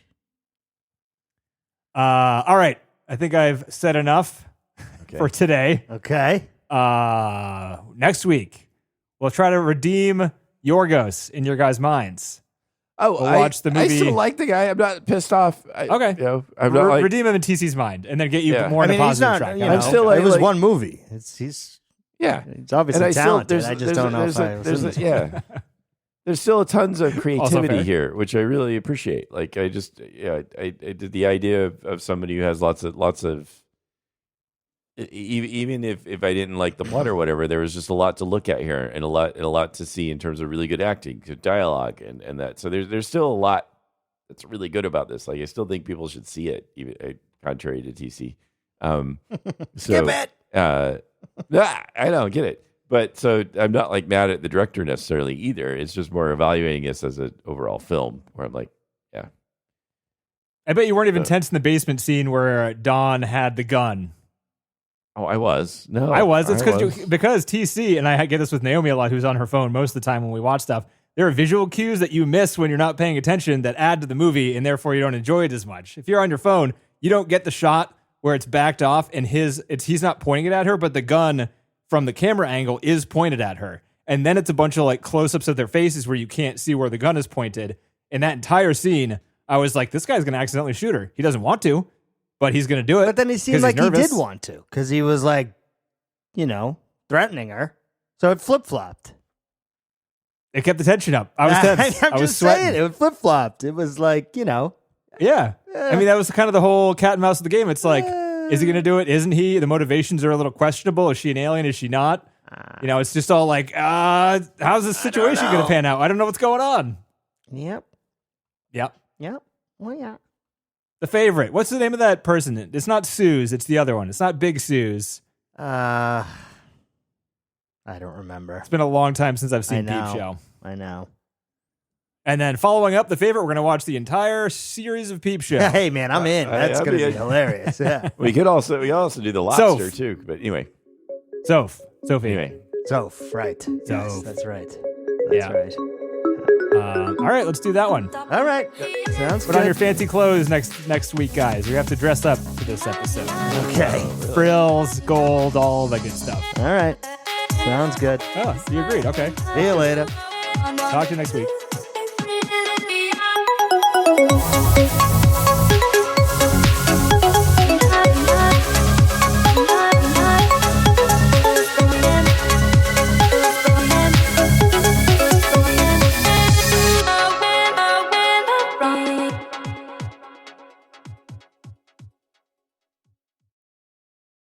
All right, I think I've said enough for today. Okay. Next week, we'll try to redeem Yorgos in your guys' minds. Oh, We'll watch the I movie. still like the guy. I'm not pissed off. Okay. I'm not like. Redeem him in TC's mind, and then get you Yeah. more on the he's positive not. track. You I'm know, still it was like- one movie. He's Yeah, obviously talented. there's- I just there's- don't know if there's I was. a- yeah. There's still tons of creativity fair. here, which I really appreciate. Like I did the idea of somebody who has lots of even if I didn't like the plot or whatever, there was just a lot to look at here and a lot to see in terms of really good acting, good dialogue, and that. So there's still a lot that's really good about this. Like I still think people should see it, even contrary to TC. Skip it. I don't get it. But so I'm not like mad at the director necessarily either. It's just more evaluating this as an overall film where I'm like, yeah. I bet you weren't even tense in the basement scene where Don had the gun. Oh, I was. No, I was. It's was. because TC, and I get this with Naomi a lot, who's on her phone most of the time when we watch stuff. There are visual cues that you miss when you're not paying attention that add to the movie, and therefore you don't enjoy it as much. If you're on your phone, you don't get the shot where it's backed off and he's not pointing it at her, but the gun from the camera angle is pointed at her. And then it's a bunch of like close-ups of their faces where you can't see where the gun is pointed. In that entire scene, I was like, this guy's going to accidentally shoot her. He doesn't want to, but he's going to do it. But then he 'cause seemed he's like he nervous. did want to because he was like, threatening her. So it flip flopped. It kept the tension up. I was tense. I'm I was just sweating. saying it flip flopped. It was like, Yeah. I mean, that was kind of the whole cat and mouse of the game. It's like, is he going to do it? Isn't he? The motivations are a little questionable. Is she an alien? Is she not? It's just all like, how's this situation going to pan out? I don't know what's going on. Yep. Yep. Well, yeah. The favorite. What's the name of that person? It's not Suze. It's the other one. It's not Big Suze. I don't remember. It's been a long time since I've I seen Peep know. Show. I know. And then following up the favorite, we're going to watch the entire series of Peep Show. Hey, man, I'm in. That's I'd going to be be in. hilarious. Yeah. We could also do the lobster too. But anyway, Sophie. anyway. So, right. Yes, Soph. that's right. Yeah. That's right. All right, let's do that one. All right. Sounds Put good. on your fancy clothes next week, guys. We have to dress up for this episode. Okay. Frills, gold, all that good stuff. All right. Sounds good. Oh, you agreed. Okay. See you later. Talk to you next week.